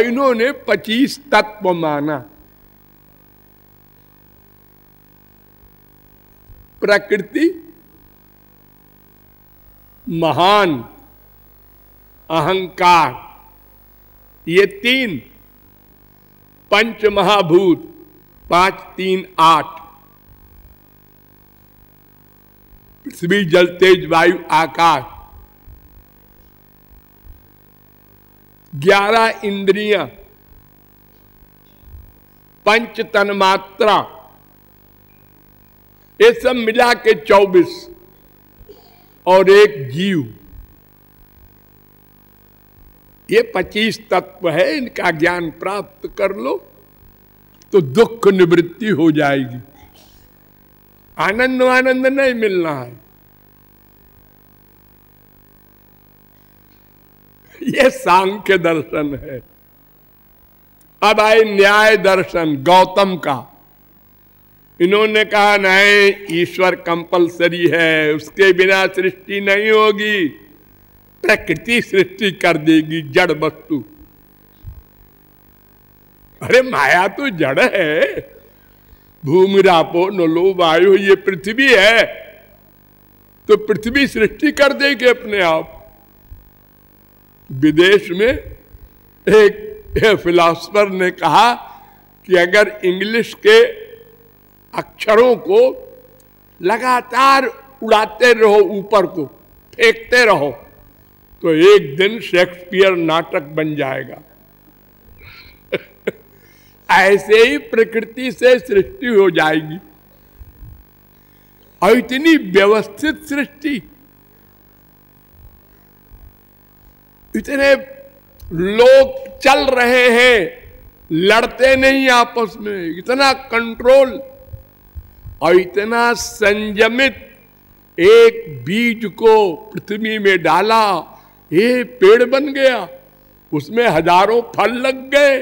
और इन्होंने 25 तत्व माना। प्रकृति, महान, अहंकार, ये 3, पंच महाभूत 5, 3, 8, पृथ्वी, जल, तेज, वायु, आकाश, 11 इंद्रियां, पंच तन्मात्रा, ये सब मिला के 24, और एक जीव, ये 25 तत्व है। इनका ज्ञान प्राप्त कर लो तो दुख निवृत्ति हो जाएगी। आनंद आनंद नहीं मिलना है, ये सांख्य दर्शन है। अब आए न्याय दर्शन गौतम का। इन्होंने कहा नहीं, ईश्वर कंपलसरी है, उसके बिना सृष्टि नहीं होगी, प्रकृति सृष्टि कर देगी जड़ वस्तु। अरे माया तो जड़ है, भूमि रापो नलो वायु, ये पृथ्वी है, तो पृथ्वी सृष्टि कर देगी अपने आप। विदेश में एक फिलॉसफर ने कहा कि अगर इंग्लिश के अक्षरों को लगातार उड़ाते रहो, ऊपर को फेंकते रहो, तो एक दिन शेक्सपियर नाटक बन जाएगा। ऐसे ही प्रकृति से सृष्टि हो जाएगी, और इतनी व्यवस्थित सृष्टि, इतने लोग चल रहे हैं, लड़ते नहीं आपस में, इतना कंट्रोल और इतना संयमित। एक बीज को पृथ्वी में डाला, ये पेड़ बन गया, उसमें हजारों फल लग गए,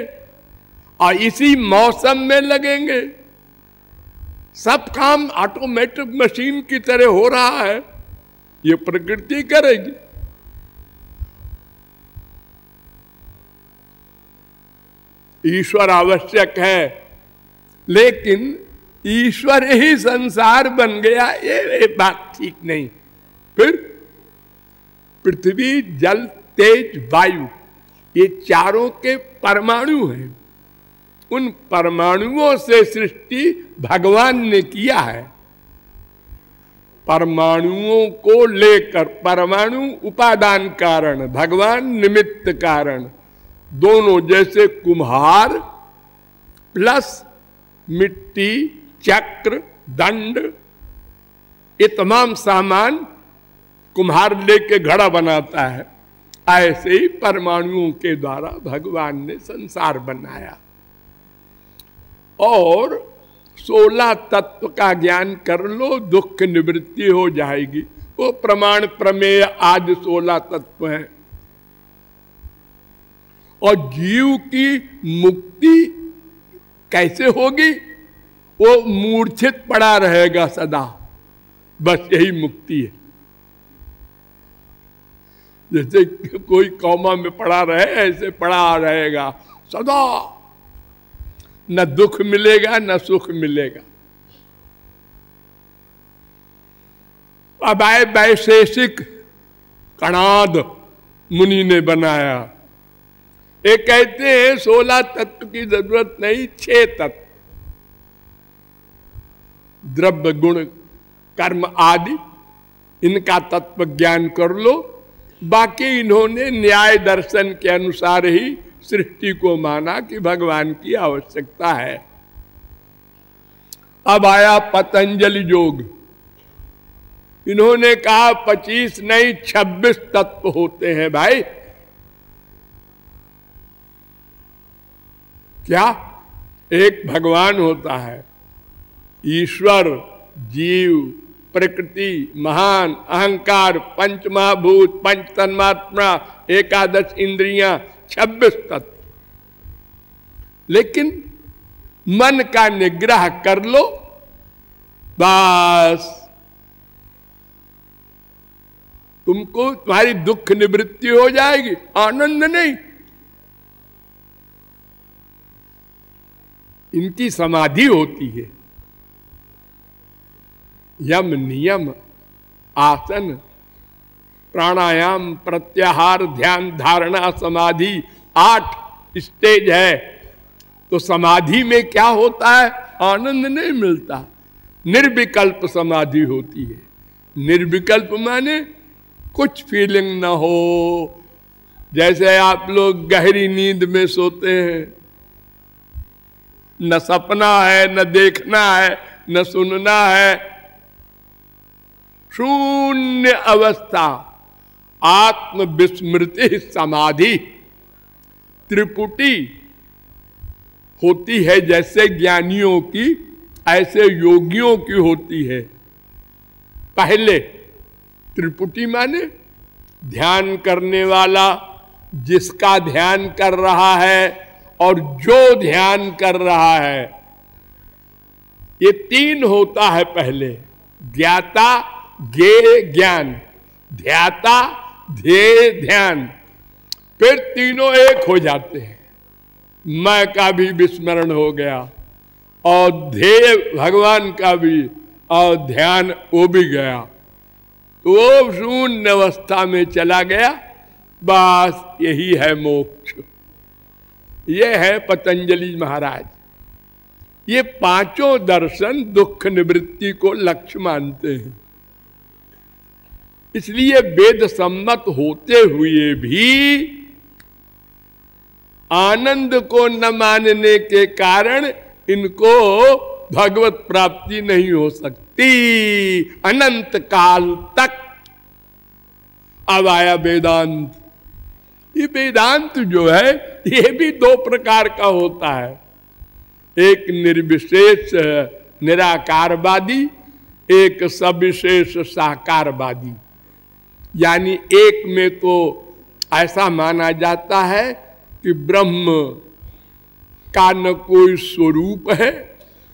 और इसी मौसम में लगेंगे। सब काम ऑटोमेटिक मशीन की तरह हो रहा है, ये प्रकृति करेगी। ईश्वर आवश्यक है, लेकिन ईश्वर ही संसार बन गया, ये बात ठीक नहीं। फिर पृथ्वी, जल, तेज, वायु, ये चारों के परमाणु हैं। उन परमाणुओं से सृष्टि भगवान ने किया है। परमाणुओं को लेकर, परमाणु उपादान कारण, भगवान निमित्त कारण, दोनों, जैसे कुम्हार प्लस मिट्टी, चक्र, दंड, ये तमाम सामान कुम्हार लेके घड़ा बनाता है, ऐसे ही परमाणुओं के द्वारा भगवान ने संसार बनाया। और 16 तत्व का ज्ञान कर लो, दुख निवृत्ति हो जाएगी। वो प्रमाण, प्रमेय आदि 16 तत्व हैं। और जीव की मुक्ति कैसे होगी? वो मूर्छित पड़ा रहेगा सदा, बस यही मुक्ति है। जैसे कोई कौमा में पड़ा रहे, ऐसे पड़ा रहेगा सदा, न दुख मिलेगा न सुख मिलेगा। अब आए वैशेषिक, कणाद मुनि ने बनाया। ये कहते हैं 16 तत्व की जरूरत नहीं, 6 तत्व, द्रव्य, गुण, कर्म आदि, इनका तत्व ज्ञान कर लो। बाकी इन्होंने न्याय दर्शन के अनुसार ही सृष्टि को माना कि भगवान की आवश्यकता है। अब आया पतंजलि योग। इन्होंने कहा 25 नहीं 26 तत्व होते हैं भाई। क्या? एक भगवान होता है, ईश्वर, जीव, प्रकृति, महान, अहंकार, पंच महाभूत, पंच तन्मात्रा, 11 इंद्रियां, 26 तत्व। लेकिन मन का निग्रह कर लो, बस तुमको, तुम्हारी दुख निवृत्ति हो जाएगी। आनंद नहीं, इनकी समाधि होती है। यम नियम आसन प्राणायाम प्रत्याहार ध्यान धारणा समाधि 8 स्टेज है। तो समाधि में क्या होता है? आनंद नहीं मिलता, निर्विकल्प समाधि होती है। निर्विकल्प माने कुछ फीलिंग ना हो, जैसे आप लोग गहरी नींद में सोते हैं, न सपना है, न देखना है, न सुनना है, शून्य अवस्था, आत्म विस्मृति समाधि। त्रिपुटी होती है जैसे ज्ञानियों की, ऐसे योगियों की होती है। पहले त्रिपुटी माने ध्यान करने वाला, जिसका ध्यान कर रहा है और जो ध्यान कर रहा है, ये 3 होता है। पहले ज्ञाता ज्ञेय ज्ञान, ध्याता ध्येय ध्यान, फिर तीनों एक हो जाते हैं। मैं का भी विस्मरण हो गया और ध्येय भगवान का भी, और ध्यान वो भी गया, तो वो शून्य अवस्था में चला गया। बस यही है मोक्ष। ये है पतंजलि महाराज। ये 5 दर्शन दुख निवृत्ति को लक्ष्य मानते हैं। इसलिए वेद सम्मत होते हुए भी आनंद को न मानने के कारण इनको भगवत प्राप्ति नहीं हो सकती अनंत काल तक। अब आया वेदांत। ये वेदांत जो है ये भी 2 प्रकार का होता है। एक निर्विशेष निराकारवादी, एक सविशेष साकारवादी। यानी एक में तो ऐसा माना जाता है कि ब्रह्म का न कोई स्वरूप है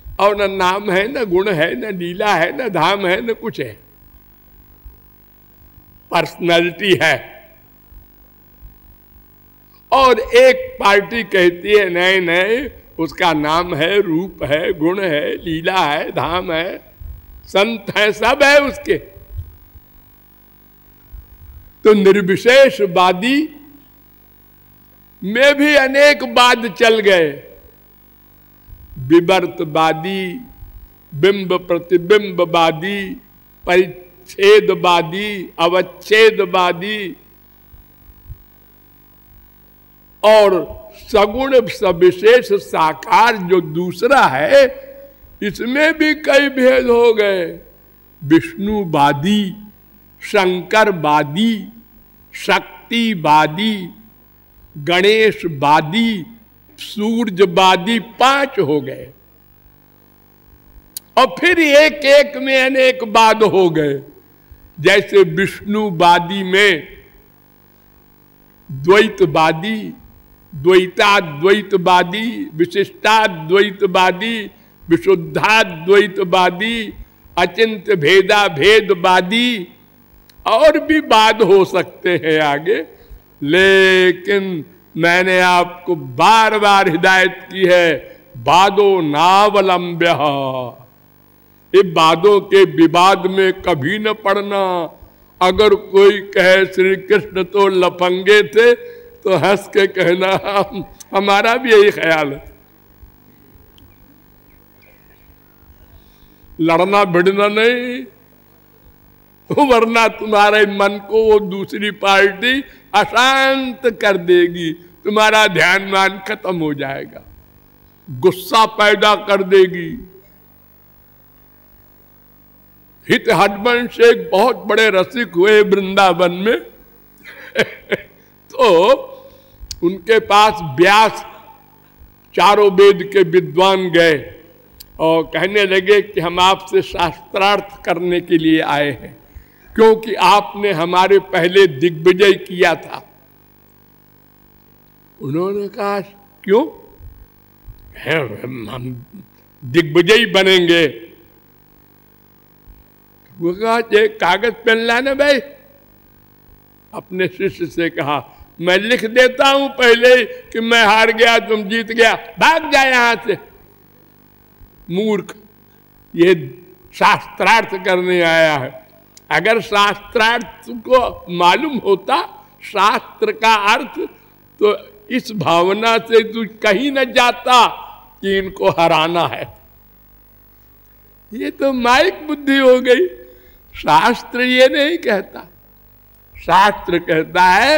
और न नाम है, न गुण है, न लीला है, न धाम है, न कुछ है, पर्सनैलिटी है। और एक पार्टी कहती है नहीं नहीं, उसका नाम है, रूप है, गुण है, लीला है, धाम है, संत है, सब है उसके। तो निर्विशेषवादी में भी अनेक वाद चल गए। विवर्तवादी, बिंब प्रतिबिंबवादी, परिच्छेदवादी, अवच्छेदवादी और सगुण सविशेष साकार जो दूसरा है, इसमें भी कई भेद हो गए। विष्णुवादी, शंकरवादी, शक्तिवादी, गणेशवादी, सूर्यवादी, 5 हो गए। और फिर एक एक में अनेक वाद हो गए। जैसे विष्णुवादी में द्वैतवादी, द्वैताद्वैतवादी, विशिष्टाद्वैतवादी, विशुद्धाद्वैतवादी, अचिंत्य भेदा भेदवादी, और भी वाद हो सकते हैं आगे। लेकिन मैंने आपको बार बार हिदायत की है, वादो नावलंब्य। ये वादों के विवाद में कभी न पड़ना। अगर कोई कहे श्री कृष्ण तो लफंगे थे, तो हंस के कहना हमारा भी यही ख्याल है। लड़ना भिड़ना नहीं, वरना तुम्हारे मन को वो दूसरी पार्टी अशांत कर देगी, तुम्हारा ध्यान मान खत्म हो जाएगा, गुस्सा पैदा कर देगी। हित हडवंश एक बहुत बड़े रसिक हुए वृंदावन में तो उनके पास व्यास चारों वेद के विद्वान गए और कहने लगे कि हम आपसे शास्त्रार्थ करने के लिए आए हैं, क्योंकि आपने हमारे पहले दिग्विजय किया था। उन्होंने कहा क्यों? हम दिग्विजयी बनेंगे। वो कहा एक कागज पेन लाना भाई। अपने शिष्य से कहा मैं लिख देता हूं पहले कि मैं हार गया तुम जीत गया, भाग जाए यहां से। मूर्ख, ये शास्त्रार्थ करने आया है। अगर शास्त्रार्थ को मालूम होता शास्त्र का अर्थ, तो इस भावना से तू कहीं न जाता कि इनको हराना है। ये तो माइक बुद्धि हो गई। शास्त्र ये नहीं कहता, शास्त्र कहता है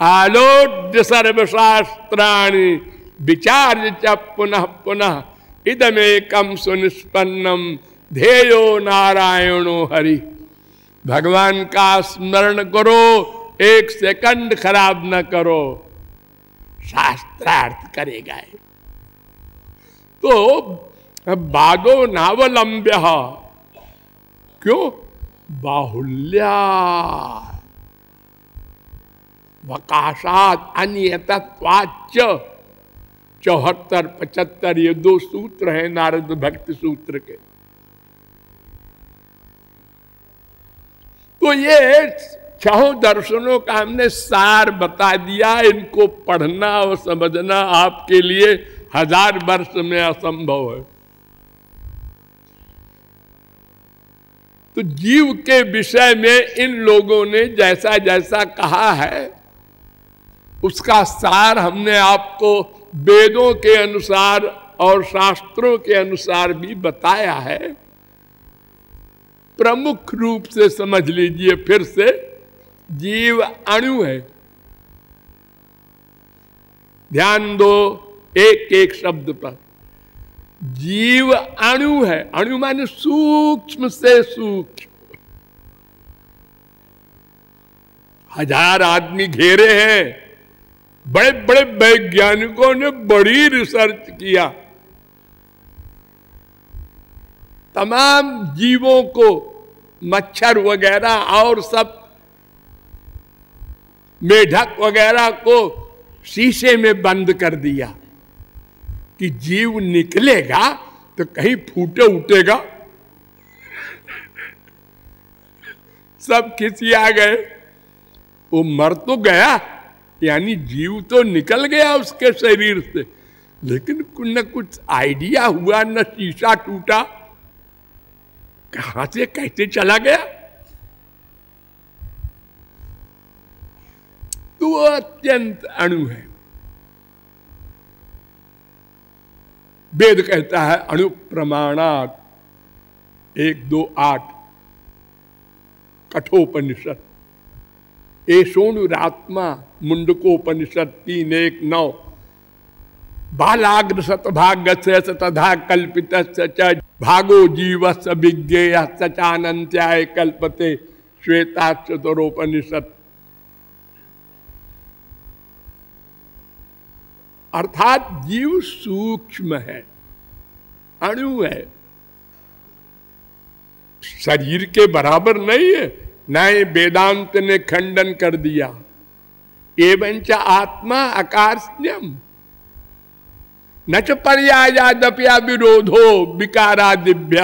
आलोड्य सर्वशास्त्राणि विचार्य च पुनः पुनः इदमेकम सुनिष्पन्नम ध्येयो नारायणो हरि। भगवान का स्मरण करो, एक सेकंड खराब न करो, शास्त्रार्थ करेगा। तो बादो नावलंब्य, क्यों? बाहुल्या वकाशात अनियतत्वाच्च। 74-75 ये 2 सूत्र हैं नारद भक्ति सूत्र के। तो ये 6 दर्शनों का हमने सार बता दिया। इनको पढ़ना और समझना आपके लिए 1000 वर्ष में असंभव है। तो जीव के विषय में इन लोगों ने जैसा जैसा कहा है उसका सार हमने आपको वेदों के अनुसार और शास्त्रों के अनुसार भी बताया है। प्रमुख रूप से समझ लीजिए फिर से, जीव अणु है। ध्यान दो एक एक शब्द पर। जीव अणु है। अणु माने सूक्ष्म से सूक्ष्म। 1000 आदमी घेरे हैं, बड़े बड़े वैज्ञानिकों ने बड़ी रिसर्च किया, तमाम जीवों को, मच्छर वगैरह और सब मेढक वगैरह को शीशे में बंद कर दिया कि जीव निकलेगा तो कहीं फूटे उठेगा। सब खिसिया गए। वो मर तो गया, यानी जीव तो निकल गया उसके शरीर से, लेकिन कुछ न कुछ आइडिया हुआ, न शीशा टूटा, कहां से कैसे चला गया। तो वो अत्यंत अणु है। वेद कहता है अणु प्रमाणात 1-2-8 कठोपनिषद, एषोनुरात्मा मुंडकोपनिषद 3-1-9 बालाग्र शतभागस्य तथा कल्पित भागो जीवस्य विज्ञेय सचानंत्याय कल्पते श्वेताक्षतरोपनिषद। अर्थात जीव सूक्ष्म है, अणु है, शरीर के बराबर नहीं है। नए वेदांत ने खंडन कर दिया। एवंच आत्मा आकार्ष्ण्यम न च पर्यायादप्या विरोधो विकारादिभ्य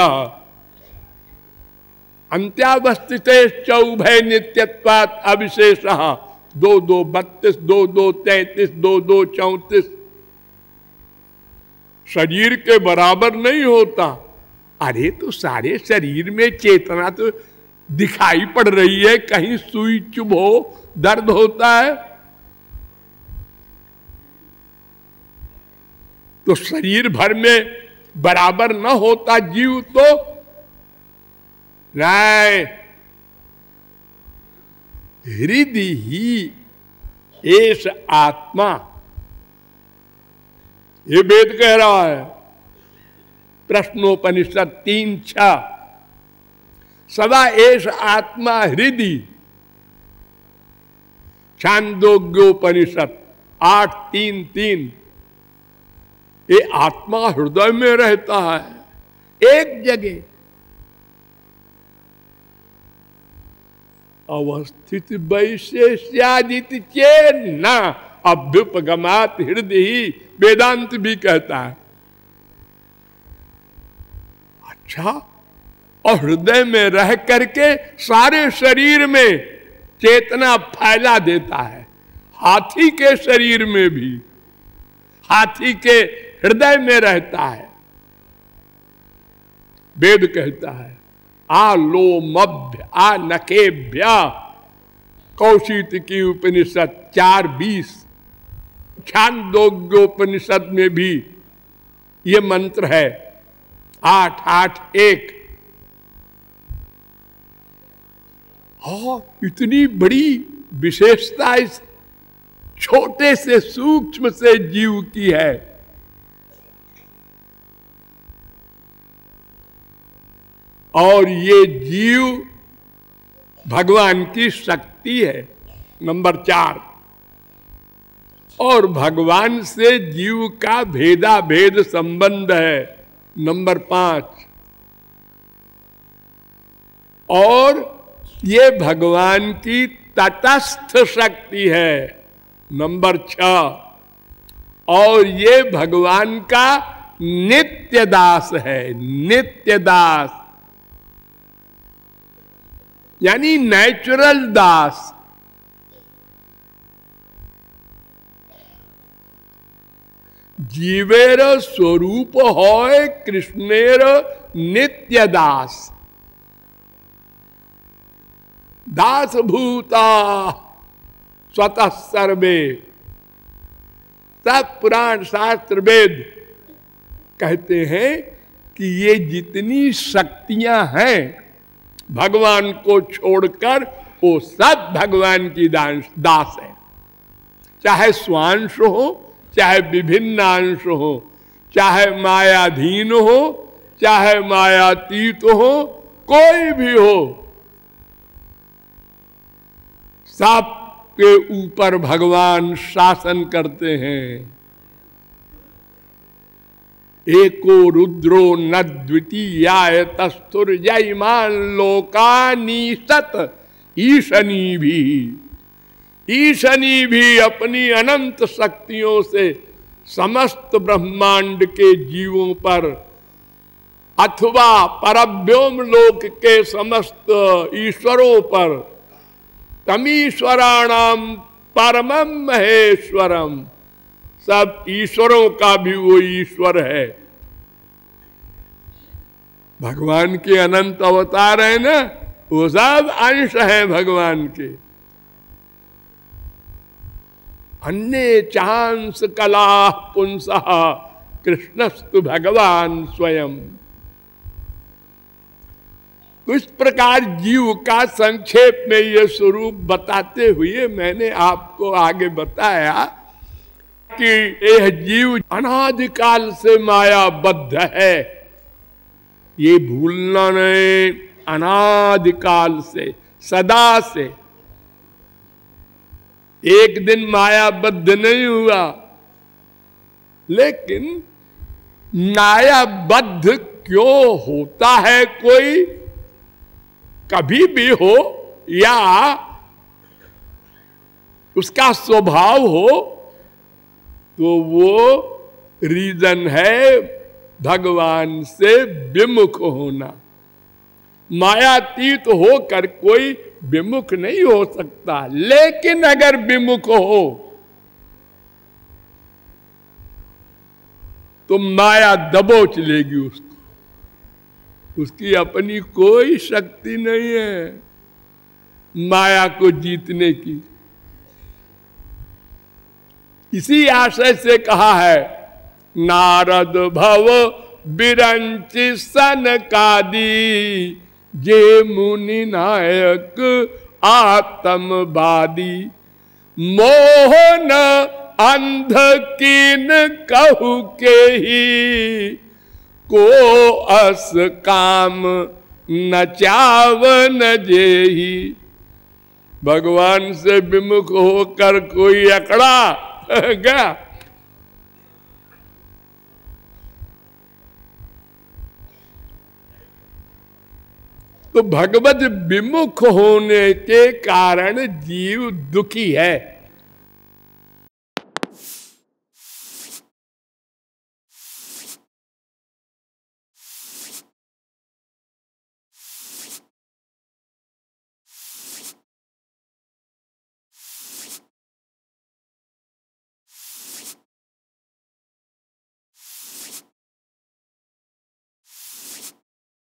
अंत्यावस्थिते चौभय नित्यत्वात् अविशेषः 2-2-32, 2-2-33, 2-2-34 शरीर के बराबर नहीं होता। अरे तो सारे शरीर में चेतना तो दिखाई पड़ रही है, कहीं सुई चुभ हो, दर्द होता है। तो शरीर भर में बराबर न होता जीव तो नहीं। हृदय ही एष आत्मा, ये वेद कह रहा है। प्रश्नोपनिषद 3-6 सदा एष आत्मा हृदय। छांदोग्योपनिषद 8-3-3 ये आत्मा हृदय में रहता है, एक जगह अवस्थित वैशेष्यादिति चेन्न अभ्युपगमात हृदय ही, वेदांत भी कहता है। अच्छा, और हृदय में रह करके सारे शरीर में चेतना फैला देता है। हाथी के शरीर में भी, हाथी के हृदय में रहता है। वेद कहता है आलोमभ्य आनकेभ्य, कौशिक की उपनिषद 4:20, छांदोग्योपनिषद में भी ये मंत्र है 8:8:1। और इतनी बड़ी विशेषता इस छोटे से सूक्ष्म से जीव की है। और ये जीव भगवान की शक्ति है, नंबर 4। और भगवान से जीव का भेदा भेद संबंध है, नंबर 5। और ये भगवान की तटस्थ शक्ति है, नंबर 6। और ये भगवान का नित्य दास है, नित्य दास यानी नेचुरल दास। जीवेर स्वरूप होय कृष्णेर नित्य दास, दास भूता स्वतः सर्वे। सब पुराण शास्त्र वेद कहते हैं कि ये जितनी शक्तियां हैं भगवान को छोड़कर वो सब भगवान की दास है। चाहे स्वांश हो, चाहे विभिन्न अंश हो, चाहे मायाधीन हो, चाहे मायातीत हो, कोई भी हो, सब के ऊपर भगवान शासन करते हैं। एको रुद्रो न द्वितीयाय तस्थुर जयमान लोकानीसत ईशनी भी। ईशनी भी अपनी अनंत शक्तियों से समस्त ब्रह्मांड के जीवों पर अथवा परव्योम लोक के समस्त ईश्वरों पर, तमीश्वराणाम परमं महेश्वरम, सब ईश्वरों का भी वो ईश्वर है। भगवान के अनंत अवतार है ना, वो सब अंश है भगवान के। अन्य चांस कला पुंसः कृष्णस्तु भगवान स्वयं। तो इस प्रकार जीव का संक्षेप में ये स्वरूप बताते हुए मैंने आपको आगे बताया कि यह जीव अनादिकाल से मायाबद्ध है, ये भूलना नहीं। अनादिकाल से, सदा से, एक दिन मायाबद्ध नहीं हुआ। लेकिन मायाबद्ध क्यों होता है कोई, कभी भी हो या उसका स्वभाव हो, तो वो रीजन है भगवान से विमुख होना। मायातीत होकर कोई विमुख नहीं हो सकता, लेकिन अगर विमुख हो तो माया दबोच लेगी उसको। उसकी अपनी कोई शक्ति नहीं है माया को जीतने की। इसी आशय से कहा है नारद भव बिरंचि सनकादि, जे मुनि नायक आत्मवादी। मोहन अंध कीन कहु के ही, को अस काम न चावन जेही। भगवान से विमुख होकर कोई अकड़ा गया, तो भगवत विमुख होने के कारण जीव दुखी है।